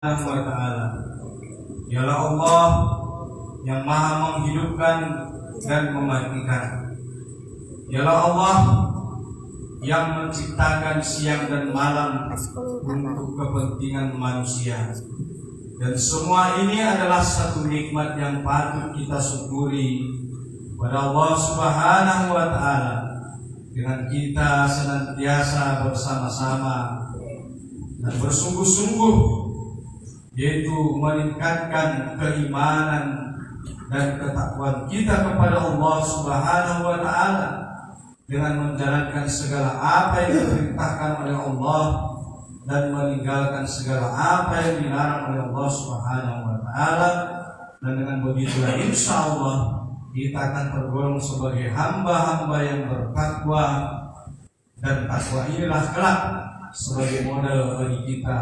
wa ta'ala. Dialah Allah yang maha menghidupkan dan mematikan. Dialah Allah yang menciptakan siang dan malam untuk kepentingan manusia. Dan semua ini adalah satu nikmat yang patut kita syukuri pada Allah Subhanahu wa ta'ala, dengan kita senantiasa bersama-sama dan bersungguh-sungguh, yaitu meningkatkan keimanan dan ketakwaan kita kepada Allah Subhanahu wa ta'ala dengan menjalankan segala apa yang diperintahkan oleh Allah dan meninggalkan segala apa yang dilarang oleh Allah Subhanahu wa ta'ala. Dan dengan begitulah insya Allah kita akan tergolong sebagai hamba-hamba yang bertakwa, dan takwa inilah kelak sebagai modal bagi kita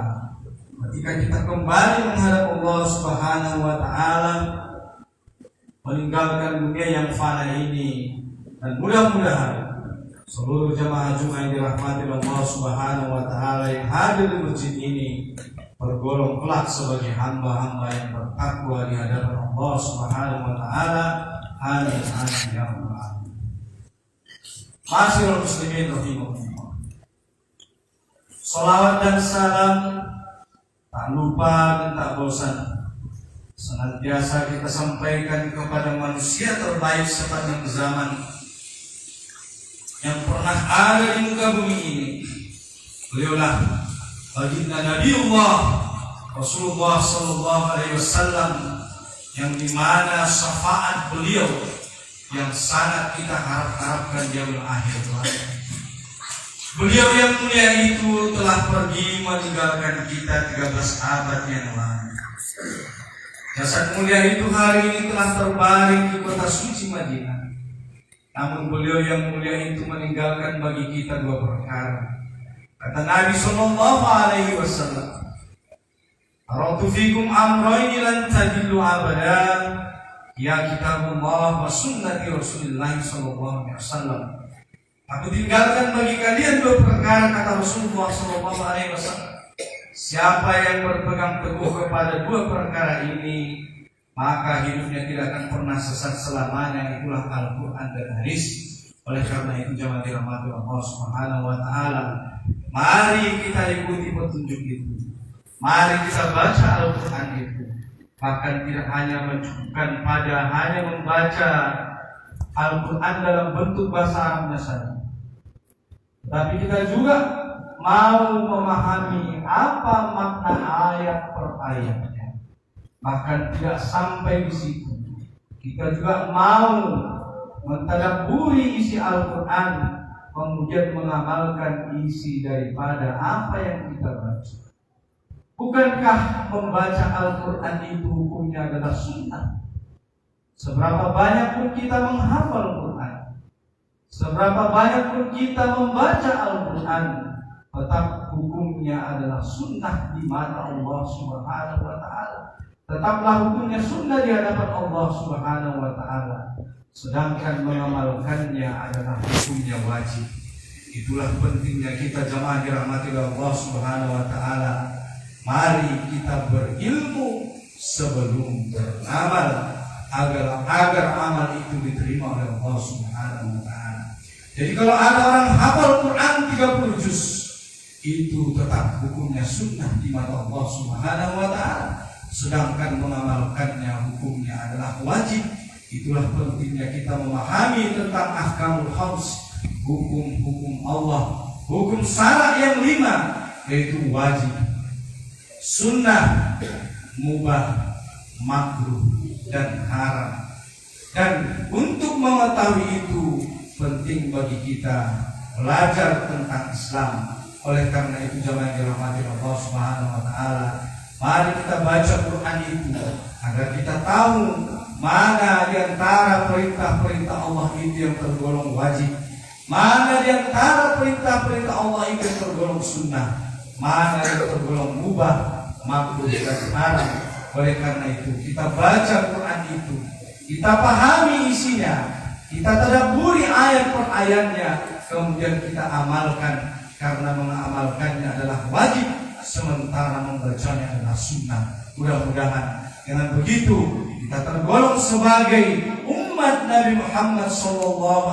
ketika kita kembali menghadap Allah Subhanahu wa ta'ala, meninggalkan dunia yang fana ini. Dan mudah-mudahan seluruh jamaah Jumat yang dirahmati Allah Subhanahu wa ta'ala yang hadir di masjid ini tergolong kelak sebagai hamba-hamba yang bertakwa di hadapan Allah Subhanahu wa ta'ala. Amin amin ya rabbal alamin. Masyaallah muslimin rahimahumullah. Salawat dan salam tak lupa dan tak bosan senantiasa kita sampaikan kepada manusia terbaik sepanjang zaman yang pernah ada di muka bumi ini. Beliaulah baginda Nabiullah Rasulullah sallallahu alaihi wasallam, yang dimana syafaat beliau yang sangat kita harapkan di akhir kelak. Beliau yang mulia itu telah pergi meninggalkan kita 13 abad yang lalu. Jasad mulia itu hari ini telah terbaring di kota suci Madinah. Namun beliau yang mulia itu meninggalkan bagi kita dua perkara. Kata Nabi sallallahu alaihi wasallam, "Aratu fikum amrayni lan tadillu abada, ya kitabullah wa sunnati Rasulillah sallallahu alaihi wasallam." Aku tinggalkan bagi kalian dua perkara, kata Rasulullah sallallahu alaihi wasallam. Siapa yang berpegang teguh kepada dua perkara ini, maka hidupnya tidak akan pernah sesat selamanya. Itulah Al-Quran dan hadis. Oleh karena itu jamaah dirahmati Allah Subhanahu wa ta'ala, mari kita ikuti petunjuk itu. Mari kita baca Al-Quran itu. Bahkan tidak hanya mencukupkan pada hanya membaca Al-Quran dalam bentuk bahasa Arabnya saja, tapi kita juga mau memahami apa makna ayat per ayatnya. Bahkan tidak sampai di situ, kita juga mau mentadabburi isi Al-Quran, kemudian mengamalkan isi daripada apa yang kita baca. Bukankah membaca Al-Quran itu hukumnya adalah sunnah? Seberapa banyak pun kita menghafal Al-Quran, seberapa banyak pun kita membaca Al-Quran, tetap hukumnya adalah sunnah di mata Allah Subhanahu wa ta'ala. Tetaplah hukumnya sunnah di hadapan Allah Subhanahu wa ta'ala. Sedangkan mengamalkannya adalah hukumnya wajib. Itulah pentingnya kita jamaah dirahmati Allah Subhanahu wa ta'ala. Mari kita berilmu sebelum beramal, agar amal itu diterima oleh Allah Subhanahu wa ta'ala. Jadi kalau ada orang hafal Quran 30 juz, itu tetap hukumnya sunnah di mata Allah Subhanahu wa ta'ala. Sedangkan mengamalkannya hukumnya adalah wajib. Itulah pentingnya kita memahami tentang ahkamul khams, hukum-hukum Allah, hukum syara yang 5, yaitu wajib, sunnah, mubah, makruh, dan haram. Dan untuk mengetahui itu penting bagi kita belajar tentang Islam. Oleh karena itu jamaah yang dirahmati Allah Subhanahu wa ta'ala, mari kita baca Quran itu agar kita tahu mana di antara perintah-perintah Allah itu yang tergolong wajib, mana di antara perintah-perintah Allah itu yang tergolong sunnah, mana yang tergolong mubah, makruh, dan haram. Oleh karena itu kita baca Quran itu, kita pahami isinya, kita tadabburi ayat per ayatnya, kemudian kita amalkan, karena mengamalkannya adalah wajib. sementara membacanya adalah sunnah. Mudah-mudahan dengan begitu kita tergolong sebagai umat Nabi Muhammad SAW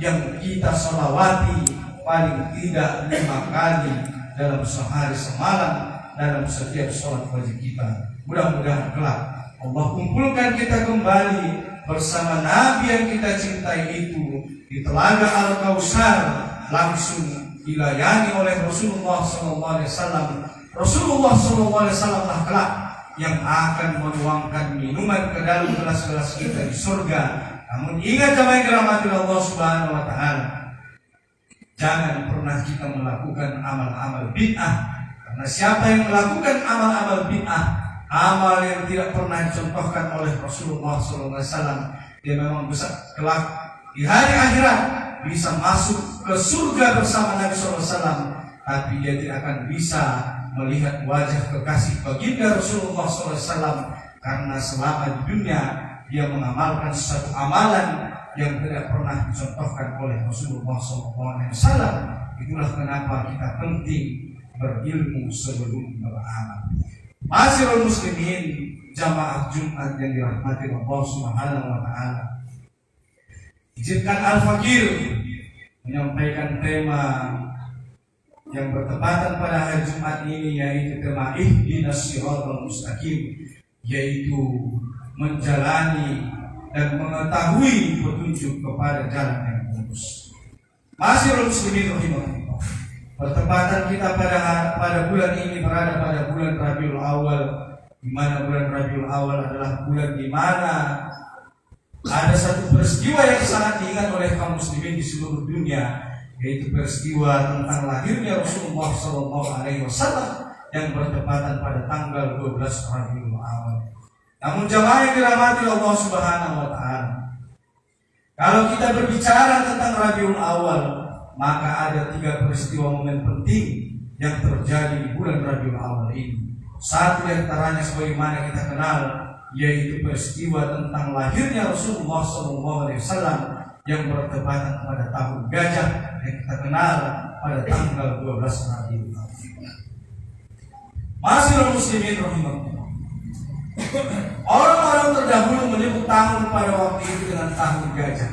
yang kita sholawati paling tidak 5 kali dalam sehari semalam dalam setiap sholat wajib kita. Mudah-mudahan kelak Allah kumpulkan kita kembali bersama Nabi yang kita cintai itu di Telaga Al-Kautsar, langsung dilayani oleh Rasulullah SAW. Rasulullah SAW lah kelak yang akan menuangkan minuman ke dalam gelas-gelas kita di surga. Namun ingat jamaah yang dirahmati Allah Subhanahu wa Ta'ala, jangan pernah kita melakukan amal-amal bid'ah. Karena siapa yang melakukan amal-amal bid'ah, amal yang tidak pernah dicontohkan oleh Rasulullah SAW, dia memang besar kelak di hari akhirat bisa masuk ke surga bersama Nabi SAW, tapi dia tidak akan bisa melihat wajah kekasih baginda Rasulullah SAW, karena selama di dunia dia mengamalkan sesuatu amalan yang tidak pernah dicontohkan oleh Rasulullah SAW. Itulah kenapa kita penting berilmu sebelum beramal. Ma'asyiral muslimin, jamaah Jumat yang dirahmati Allah Subhanahu wa Ta'ala, izinkan Al-Fakir menyampaikan tema yang bertepatan pada hari Jumat ini, yaitu tema Ihdinas Shiratal Mustaqim, yaitu menjalani dan mengetahui petunjuk kepada jalan yang lurus. Ma'asyiral muslimin rahimahullah, pertempatan kita pada bulan ini berada pada bulan Rabiul Awal, di mana bulan Rabiul Awal adalah bulan di mana ada satu peristiwa yang sangat diingat oleh kaum muslimin di seluruh dunia, yaitu peristiwa tentang lahirnya Rasulullah SAW yang bertepatan pada tanggal 12 Rabiul Awal. Namun jamaah yang dirahmati Allah Subhanahu wa Ta'ala, kalau kita berbicara tentang Rabiul Awal, maka ada 3 peristiwa momen penting yang terjadi di bulan Rabiul Awal ini. Satu di antaranya sebagaimana kita kenal, yaitu peristiwa tentang lahirnya Rasulullah SAW yang bertepatan pada tahun gajah yang kita kenal pada tanggal 12 Rabiul Awal. Ma'asyiral muslimin rahimahullah, orang-orang terdahulu menyebut tahun pada waktu itu dengan tahun gajah.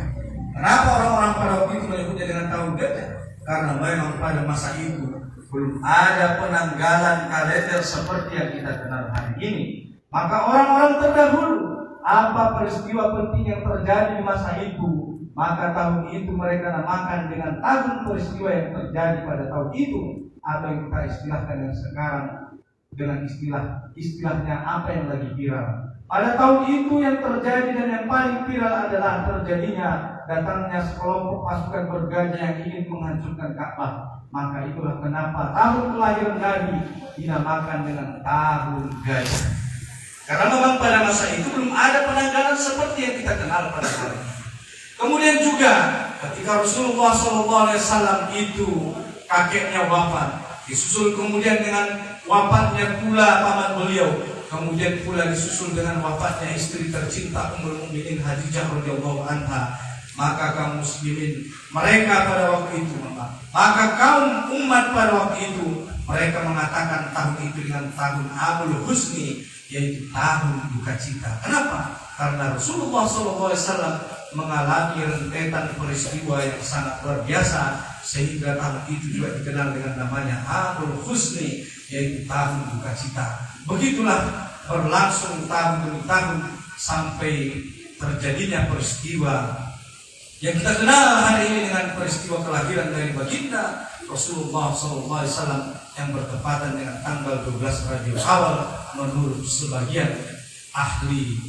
Kenapa orang-orang pada waktu itu menyebutnya dengan tahun gajah? Karena memang pada masa itu belum ada penanggalan kalender seperti yang kita kenal hari ini. Maka orang-orang terdahulu, apa peristiwa penting yang terjadi di masa itu, maka tahun itu mereka namakan dengan tahun peristiwa yang terjadi pada tahun itu, atau yang kita istilahkan yang sekarang dengan istilahnya apa yang lagi viral. Pada tahun itu yang terjadi dan yang paling viral adalah terjadinya datangnya sekelompok pasukan bergajah yang ingin menghancurkan Ka'bah. Maka itulah kenapa tahun kelahiran Nabi dinamakan dengan tahun gajah. Karena memang pada masa itu belum ada penanggalan seperti yang kita kenal pada hari ini. Kemudian juga ketika Rasulullah SAW itu kakeknya wafat, disusul kemudian dengan wafatnya pula paman beliau, kemudian pula disusul dengan wafatnya istri tercinta Ummul Mukminin Khadijah radhiyallahu anha. Maka kaum muslimin mereka pada waktu itu, maka kaum umat pada waktu itu, mereka mengatakan tahun itu dengan tahun Amul Husni, yaitu tahun duka cita. Kenapa? Karena Rasulullah SAW mengalami rentetan peristiwa yang sangat luar biasa, sehingga tahun itu juga dikenal dengan namanya Amul Husni, yaitu tahun duka cita. Begitulah berlangsung tahun demi tahun sampai terjadinya peristiwa yang kita kenal hari ini dengan peristiwa kelahiran dari baginda Rasulullah SAW yang bertepatan dengan tanggal 12 Rabiul Awal menurut sebagian ahli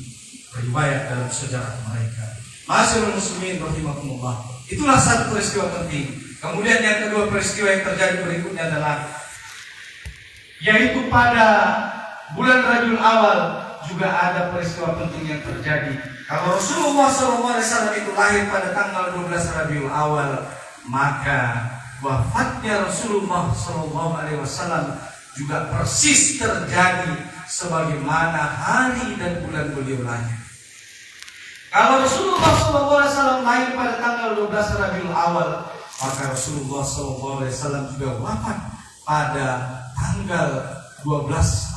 riwayat dalam sejarah mereka. Ma'asyiral muslimin rahimakumullah, itulah satu peristiwa penting. Kemudian yang kedua peristiwa yang terjadi berikutnya adalah, yaitu pada bulan Rabiul Awal juga ada peristiwa penting yang terjadi. Kalau Rasulullah SAW itu lahir pada tanggal 12 Rabiul Awal, maka wafatnya Rasulullah SAW juga persis terjadi sebagaimana hari dan bulan beliau lahir. Kalau Rasulullah SAW lahir pada tanggal 12 Rabiul Awal, maka Rasulullah SAW juga wafat pada tanggal 12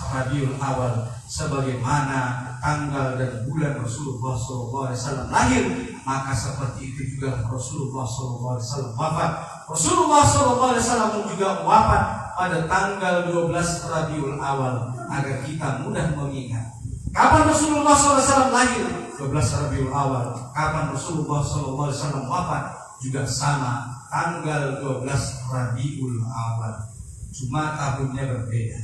Rabiul Awal sebagaimana tanggal dan bulan Rasulullah SAW lahir, maka seperti itu juga Rasulullah SAW wafat. Rasulullah SAW juga wafat pada tanggal 12 Rabiul Awal agar kita mudah mengingat kapan Rasulullah SAW lahir 12 Rabiul Awal, kapan Rasulullah SAW wafat juga sama tanggal 12 Rabiul Awal, cuma tahunnya berbeda.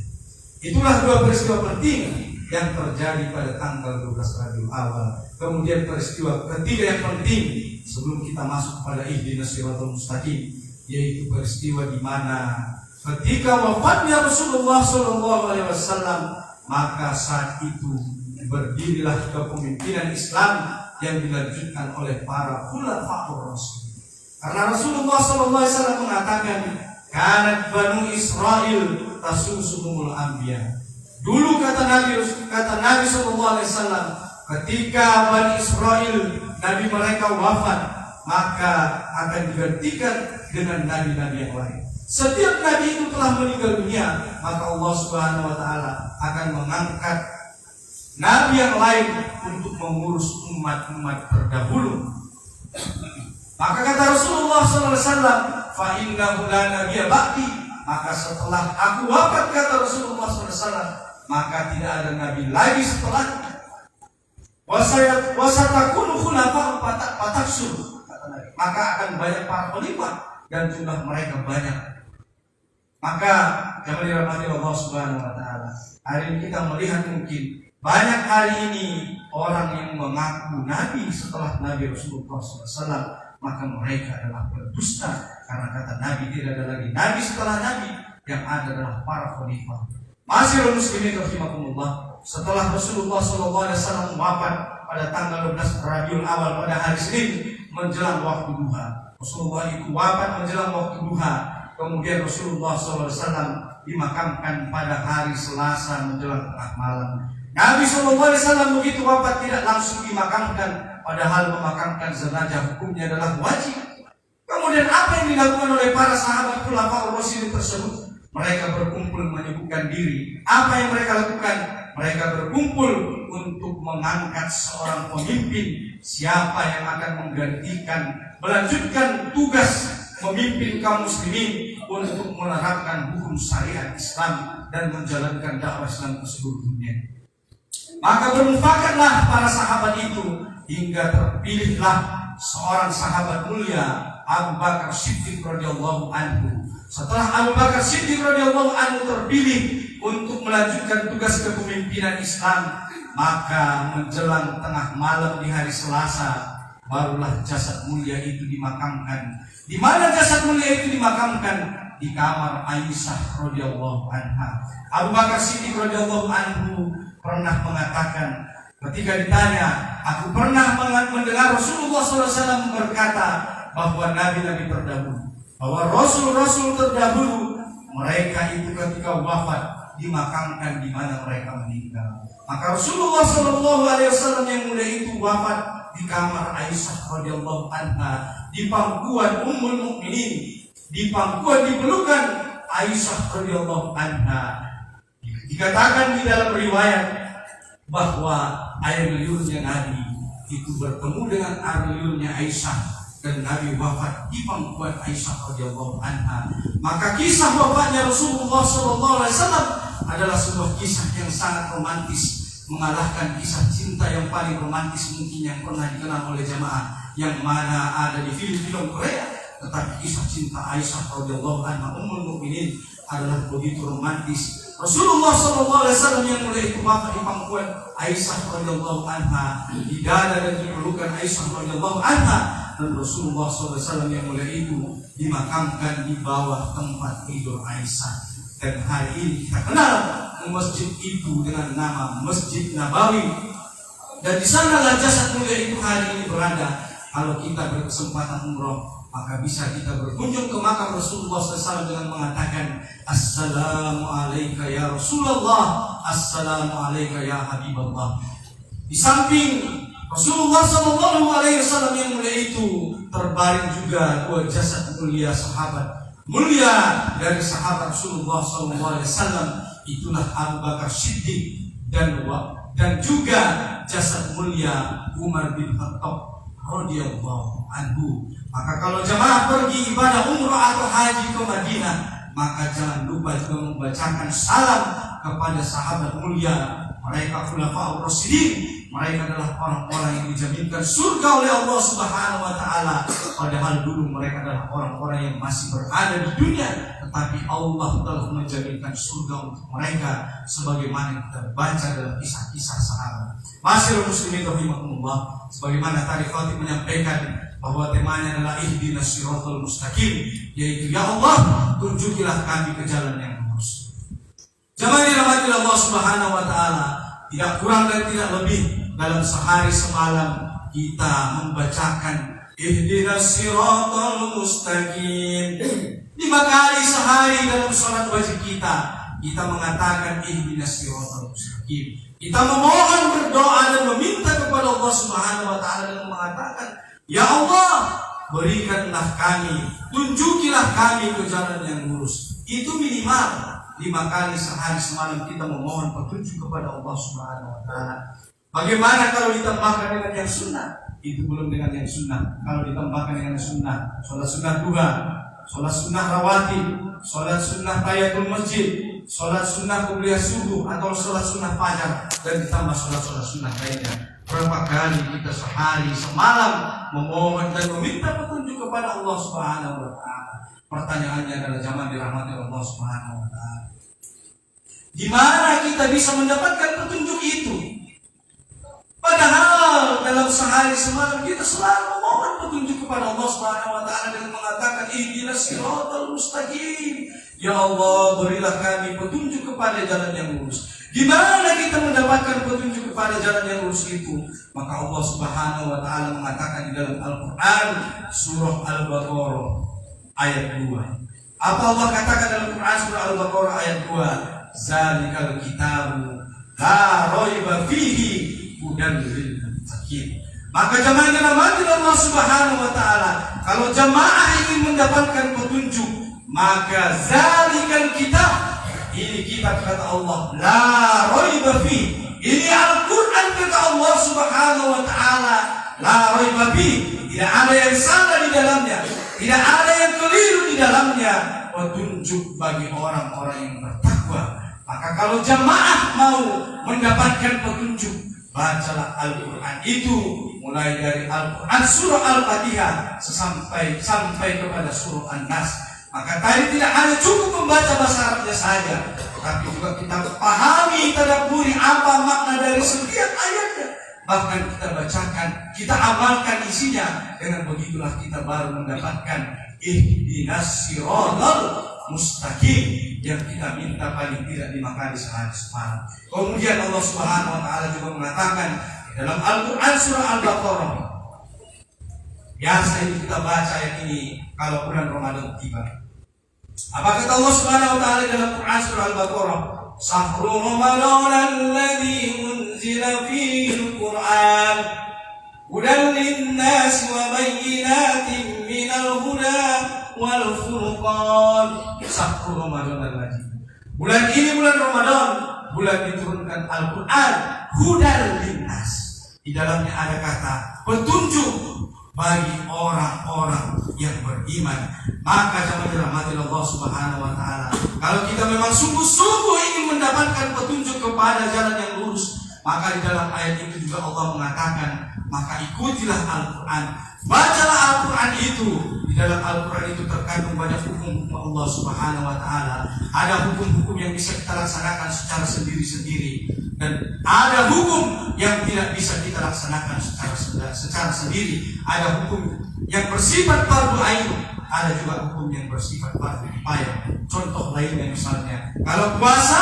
Itulah dua peristiwa penting yang terjadi pada tanggal 12 Rabiul Awal. Kemudian peristiwa ketiga yang penting sebelum kita masuk kepada ihdinas siratal mustaqim, yaitu peristiwa di mana ketika wafatnya Rasulullah SAW, maka saat itu berdirilah kepemimpinan Islam yang dilanjutkan oleh para khulafaur Rasul. Karena Rasulullah SAW mengatakan, kanat Banu Israel tasusuhumul anbiya. Dulu kata Nabi SAW, ketika Bani Israel, Nabi mereka wafat, maka akan digantikan dengan nabi-nabi yang lain. Setiap nabi itu telah meninggal dunia, maka Allah Subhanahu wa Ta'ala akan mengangkat nabi yang lain untuk mengurus umat-umat terdahulu. Maka kata Rasulullah SAW, fa innahu la nabiyya ba'di, maka setelah aku wafat, kata Rasulullah SAW, maka tidak ada nabi lagi setelahnya. Wasatakunu khulafa fataksur, kata Nabi, maka akan banyak para khalifah dan jumlah mereka banyak. Maka yang dirahmati Allah Subhanahu wa Ta'ala, hari ini kita melihat mungkin banyak hari ini orang yang mengaku nabi setelah Nabi Rasulullah SAW, maka mereka adalah berdusta, karena kata Nabi tidak ada lagi nabi setelah Nabi, yang ada adalah para khalifah. Masyiral muslimin rahimakumullah, setelah Rasulullah SAW wafat pada tanggal 12 Rabiul Awal pada hari Senin menjelang waktu duha, Rasulullah itu wafat menjelang waktu duha. Kemudian Rasulullah SAW dimakamkan pada hari Selasa menjelang tengah malam. Nabi SAW begitu wafat tidak langsung dimakamkan, padahal memakamkan jenazah hukumnya adalah wajib. Kemudian apa yang dilakukan oleh para sahabat khulafaur rasyidin tersebut? Mereka berkumpul menyibukkan diri. Apa yang mereka lakukan? Mereka berkumpul untuk mengangkat seorang pemimpin, siapa yang akan menggantikan, melanjutkan tugas memimpin kaum muslimin untuk menerapkan hukum syariat Islam dan menjalankan dakwah Islam ke seluruh dunia. Maka bermufakatlah para sahabat itu hingga terpilihlah seorang sahabat mulia, Abu Bakar Siddiq radhiyallahu anhu. Setelah Abu Bakar Siddiq radhiyallahu anhu terpilih untuk melanjutkan tugas kepemimpinan Islam, maka menjelang tengah malam di hari Selasa barulah jasad mulia itu dimakamkan. Di mana jasad mulia itu dimakamkan? Di kamar Aisyah radhiyallahu anha. Abu Bakar Siddiq radhiyallahu anhu pernah mengatakan, ketika ditanya, aku pernah mendengar Rasulullah SAW berkata bahwa nabi-nabi terdahulu, bahwa rasul-rasul terdahulu, mereka itu ketika wafat dimakamkan di mana mereka meninggal. Maka Rasulullah SAW yang mulia itu wafat di kamar Aisyah radhiyallahu anha, di pangkuan Ummul Mukminin, di pangkuan di pelukan Aisyah radhiyallahu anha. Dikatakan di dalam riwayat bahwa air liurnya Nabi itu bertemu dengan air liurnya Aisyah, dan Nabi wafat di pangkuan Aisyah radhiyallahu anha. Maka kisah wafatnya Rasulullah SAW adalah sebuah kisah yang sangat romantis, mengalahkan kisah cinta yang paling romantis mungkin yang pernah dikenal oleh jamaah, yang mana ada di film-film Korea. Tetapi kisah cinta Aisyah radhiyallahu anha Ummul Mukminin adalah begitu romantis. Rasulullah SAW yang mulai itu wafat di pangkuan Aisyah radhiyallahu anha, di dada dan di pelukan Aisyah radhiyallahu anha, dan Rasulullah SAW yang mulai itu dimakamkan di bawah tempat tidur Aisyah. Dan hari ini kita kenal masjid itu dengan nama Masjid Nabawi, dan di sanalah jasad mulia itu hari ini berada. Kalau kita berkesempatan umroh, maka bisa kita berkunjung ke makam Rasulullah SAW dengan mengatakan, Assalamu alayka ya Rasulullah, Assalamu alayka ya Habiballah. Di samping Rasulullah SAW yang mulia itu terbaring juga dua jasad mulia sahabat, mulia dari sahabat Rasulullah SAW, itulah Abu Bakar Siddiq dan juga jasad mulia Umar bin Khattab radhiyallahu anhu. Maka kalau jamaah pergi ibadah umrah atau haji ke Madinah, maka jangan lupa juga membacakan salam kepada sahabat mulia. Mereka khulafaur rasyidin, mereka adalah orang-orang yang dijaminkan surga oleh Allah Subhanahu wa taala. Padahal dulu mereka adalah orang-orang yang masih berada di dunia, tetapi Allah telah menjaminkan surga untuk mereka sebagaimana kita baca dalam kisah-kisah sahabat. Masyaallah muslimin rahimakumullah, sebagaimana tadi Khatib menyampaikan bahwa temanya adalah ihdinas siratal mustaqim, yaitu ya Allah, tunjukilah kami ke jalan yang lurus. Jamaah dirahmati Allah Subhanahu wa taala, tidak kurang dan tidak lebih dalam sehari semalam kita membacakan ihdinas siratal mustaqim 5 kali sehari dalam sholat wajib kita mengatakan ihdinas siratal mustaqim. Kita memohon, berdoa dan meminta kepada Allah Subhanahu wa taala dan mengatakan, ya Allah, berikanlah kami, tunjukilah kami ke jalan yang lurus. Itu minimal 5 kali sehari semalam kita memohon petunjuk kepada Allah Subhanahu wa taala. Bagaimana kalau ditambahkan dengan yang sunnah? Itu belum dengan yang sunnah. Kalau ditambahkan dengan yang sunnah, sholat sunnah duha, sholat sunnah rawatib, sholat sunnah tahiyatul masjid, sholat sunnah kubliyah subuh atau sholat sunnah fajar, dan ditambah sholat sunnah lainnya. Berapa kali kita sehari semalam memohon dan meminta petunjuk kepada Allah Subhanahu wa taala? Pertanyaannya adalah jamaah dirahmati Allah Subhanahu wa taala, di mana kita bisa mendapatkan petunjuk itu? Padahal dalam sehari semalam kita selalu memohon petunjuk kepada Allah Subhanahu wa taala dengan mengatakan ihdinas siratal mustaqim. Ya Allah, berilah kami petunjuk kepada jalan yang lurus. Di mana kita mendapatkan petunjuk kepada jalan yang lurus itu? Maka Allah Subhanahu wa taala mengatakan di dalam Al-Qur'an surah Al-Baqarah ayat 2. Apa Allah katakan dalam Quran surah Al-Baqarah ayat 2? Zalikal kitabu la raiba fihi hudan lil muttaqin. Maka jamaah yang dirahmati Allah Subhanahu wa taala, kalau jamaah ingin mendapatkan petunjuk, maka zalikal kitab, ini kitab kata Allah, la raiba fi, ini Al-Qur'an kata Allah Subhanahu wa taala, la raiba fi, tidak ada yang salah di dalamnya, tidak ada yang keliru di dalamnya, petunjuk bagi orang-orang yang bertakwa. Maka kalau jamaah mau mendapatkan petunjuk, bacalah Al-Quran itu mulai dari Al-Quran surah Al-Fatihah sampai kepada surah An-Nas. Maka tadi tidak hanya cukup membaca bahasa Arabnya saja, tapi juga kita pahami, tadabburi apa makna dari setiap ayatnya. Bahkan kita bacakan, kita amalkan isinya. Dengan begitulah kita baru mendapatkan ihdinas siratal mustaqim yang kita minta paling tidak 5 kali sehari semalam. Kemudian Allah Subhanahu wa taala juga mengatakan dalam Al-Qur'an surah Al-Baqarah. Biasa ini kita baca ayat ini kalau bulan Ramadan tiba. Apa kata Allah Subhanahu wa taala dalam Quran surah Al-Baqarah? Syahrul Ramadan alladzi unzila fihi al-Qur'an hudan lin-nas wa bayyinatin minal huda wal furqan. Syahrul Ramadan alladzi, bulan ini bulan Ramadan, bulan diturunkan Al-Quran, hudan lin-nas. Di dalamnya ada kata petunjuk bagi orang-orang yang beriman. Maka jamaah dirahmati Allah Subhanahu wa taala, kalau kita memang sungguh-sungguh ingin mendapatkan petunjuk kepada jalan yang lurus, maka di dalam ayat itu juga Allah mengatakan, maka ikutilah Al-Quran, bacalah Al-Quran itu. Di dalam Al-Quran itu terkandung banyak hukum Allah Subhanahu wa taala. Ada hukum-hukum yang bisa kita laksanakan secara sendiri-sendiri, dan ada hukum yang tidak bisa kita laksanakan secara sendiri. Ada hukum yang bersifat fardu ain, ada juga hukum yang bersifat fardu kifayah. Contoh lainnya misalnya, kalau puasa,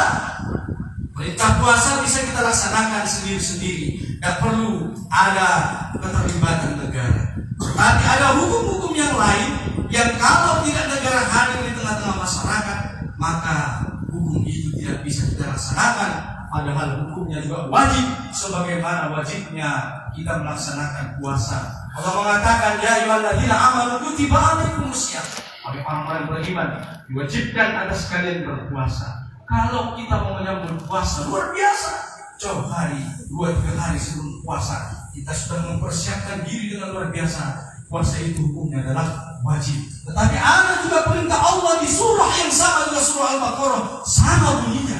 perintah puasa bisa kita laksanakan sendiri-sendiri, tidak perlu ada keterlibatan negara. Tapi ada hukum-hukum yang lain yang kalau tidak negara hadir di tengah-tengah masyarakat, maka hukum itu tidak bisa kita laksanakan. padahal hukumnya juga wajib sebagaimana wajibnya kita melaksanakan puasa. Allah mengatakan, ya ayyuhalladzina amanu kutiba alaikumusiyam. Oleh orang-orang beriman diwajibkan atas kalian berpuasa. Kalau kita mau menyambut puasa luar biasa, jauh hari 2-3 hari sebelum puasa kita sudah mempersiapkan diri dengan luar biasa. Puasa itu hukumnya adalah wajib. Tetapi ada juga perintah Allah di surah yang sama dengan surah Al-Baqarah, sama bunyinya.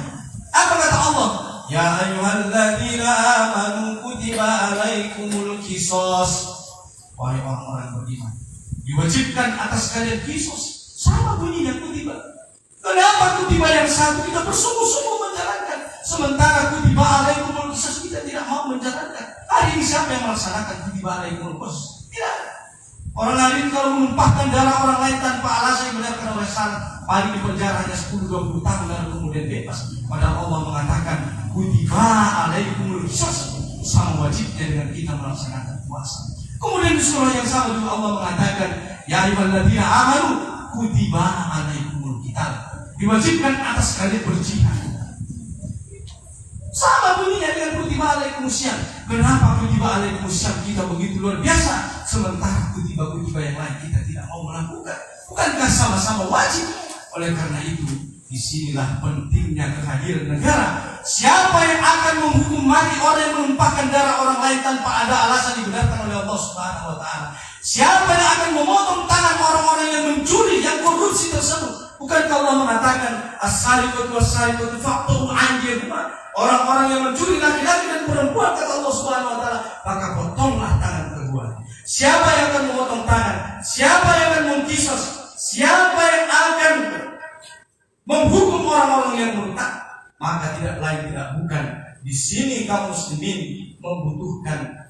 Apa kata Allah? Ya ayyuhalladzina amanu kutiba alaikumul qisas. Wahai orang-orang beriman, diwajibkan atas kalian qisas. Sama bunyinya kutiba. Kenapa kutiba yang satu kita bersungguh-sungguh menjalankan, sementara kutiba alaikumul qisas kita tidak mau menjalankan? Hari ini siapa yang melaksanakan kutiba alaikumul qisas? Tidak. Orang lain kalau menumpahkan darah orang lain tanpa alasan yang benar oleh salah, paling dipenjara hanya 10-20 tahun lalu kemudian bebas. Padahal Allah mengatakan kutiba alaikumul qisas, sama wajibnya dengan kita melaksanakan puasa. Kemudian di surah yang sama juga Allah mengatakan, ya ayyuhalladzina amanu kutiba alaikumul qital, diwajibkan atas kalian berjihad. Sama bunyinya dengan kutiba alaikumusiyam. Kenapa kutiba alaikumusiyam kita begitu luar biasa, sementara kutiba-kutiba yang lain kita tidak mau melakukan? Bukankah sama-sama wajib? Oleh karena itu, disinilah pentingnya kehadiran negara. Siapa yang akan menghukum mati orang yang menumpahkan darah orang lain tanpa ada alasan dibenarkan oleh Allah Subhanahu wa Ta'ala? Siapa yang akan memotong tangan orang-orang yang mencuri, yang korupsi tersebut? Bukankah Allah mengatakan as-sariqatu was-sariqatu faqtu anjihuma? Orang-orang yang mencuri laki-laki dan perempuan, kata Allah Subhanahu wa Ta'ala, maka potonglah tangan keduanya. Siapa yang akan memotong tangan? Siapa yang akan mengkisos? Siapa yang akan menghukum orang-orang yang murtad? Maka tidak lain tidak bukan di sini kaum muslimin membutuhkan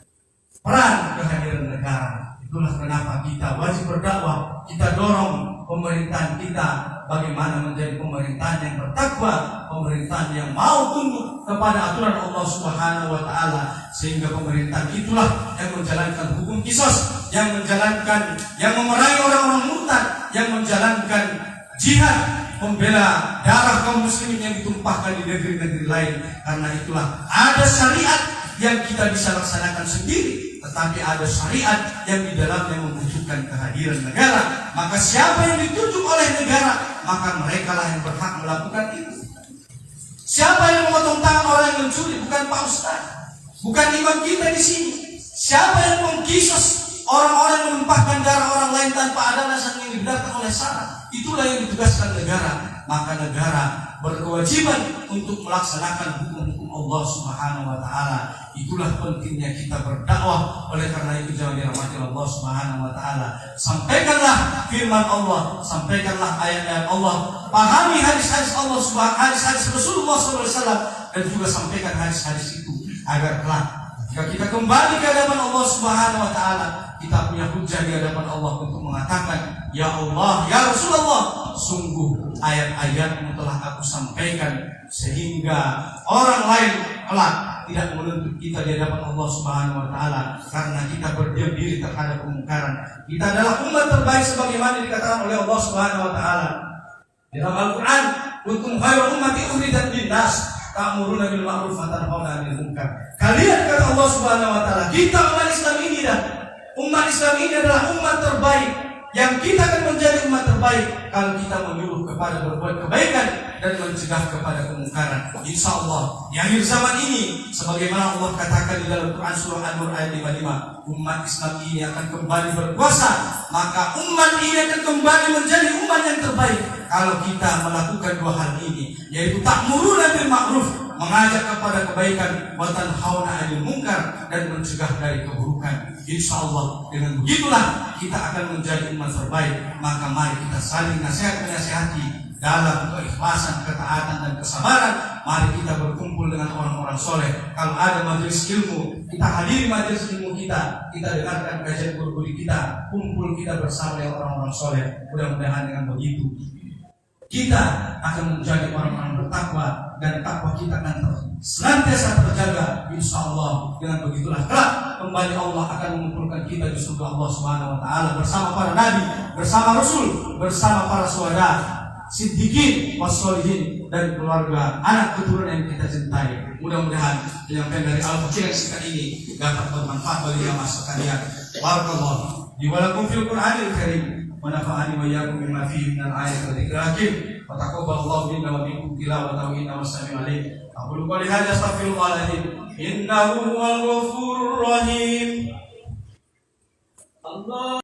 peran kehadiran negara. Itulah kenapa kita wajib berdakwah. Kita dorong pemerintahan kita bagaimana menjadi pemerintahan yang bertakwa, pemerintahan yang mau tunduk kepada aturan Allah Subhanahu wa Ta'ala, sehingga pemerintahan itulah yang menjalankan hukum qisas, yang menjalankan, yang memerangi orang-orang murtad, yang menjalankan jihad, membela darah kaum muslimin yang ditumpahkan di negeri-negeri lain. Karena itulah ada syariat yang kita bisa laksanakan sendiri, tetapi ada syariat yang di dalamnya membutuhkan kehadiran negara. Maka siapa yang ditunjuk oleh negara, maka mereka lah yang berhak melakukan itu. Siapa yang memotong tangan orang yang mencuri? Bukan Pak Ustaz, bukan imam kita di sini. Siapa yang mengkisos orang-orang yang menumpahkan darah orang lain tanpa ada alasan yang dibenarkan oleh syara? Itulah yang ditugaskan negara. Maka negara berkewajiban untuk melaksanakan hukum-hukum Allah Subhanahu wa Ta'ala. Itulah pentingnya kita berdakwah. Oleh karena itu jangan dirahmati Allah Subhanahu wa Ta'ala. Sampaikanlah firman Allah, sampaikanlah ayat-ayat Allah, pahami hadis-hadis Allah Subhanahu, hadis-hadis Rasulullah SAW, dan juga sampaikan hadis-hadis itu agar kelak jika kita kembali ke hadapan Allah Subhanahu wa Ta'ala, kita punya hujah di hadapan Allah untuk mengatakan, ya Allah, ya Rasulullah, sungguh ayat-ayatmu telah aku sampaikan, sehingga orang lain kelak tidak menuntut kita di hadapan Allah Subhanahu wa Ta'ala karena kita berdiam diri terhadap kemungkaran. Kita adalah umat terbaik sebagaimana dikatakan oleh Allah Subhanahu wa Ta'ala dalam Al-Quran, kuntum khairu ummati ukhrijat lin-nas ta'muruna bil ma'ruf wa tanhauna 'anil munkar. Kalian, kata Allah Subhanahu wa Ta'ala, kita umat Islam ini umat Islam ini adalah umat terbaik, yang kita akan menjadi umat terbaik kalau kita menyuruh kepada berbuat kebaikan dan mencegah kepada kemungkaran. Insya Allah di akhir zaman ini, sebagaimana Allah katakan di dalam Quran surah An-Nur ayat 55, umat Islam ini akan kembali berkuasa. Maka umat ini akan kembali menjadi umat yang terbaik kalau kita melakukan dua hal ini, yaitu ta'muruna bil ma'ruf, mengajak kepada kebaikan, wa tanhauna 'anil munkar, dan mencegah dari keburukan. Insya Allah dengan begitulah kita akan menjadi umat terbaik. Maka mari kita saling nasihat-menasihati dalam keikhlasan, ketaatan, dan kesabaran. Mari kita berkumpul dengan orang-orang soleh. Kalau ada majelis ilmu, kita hadiri majelis ilmu kita dengarkan kajian guru-guru kita, kumpul kita bersama dengan orang-orang soleh. Mudah-mudahan dengan begitu kita akan menjadi orang-orang bertakwa, dan takwa kita akan senantiasa terjaga. Insya Allah dengan begitulah kelak kembali Allah akan mengumpulkan kita di surga Allah Subhanahu wa Ta'ala bersama para nabi, bersama rasul, bersama para syuhada. siddiqin, wassolihin, dan keluarga anak keturunan yang kita cintai. Mudah-mudahan penyampaian dari Al-Fakir sekarang ini dapat bermanfaat bagi jamaah sekalian. Barakallahu li wa lakum fil Qur'anil Karim wa nafa'ani wa iyyakum bima fihi minal ayati wa dzikril hakim wa taqabbalallahu minna wa minkum tilawatahu innahu sami'un 'alim. Aqulu qawli hadza astaghfirullahaladzim innahu huwal ghafurur rahim. Allah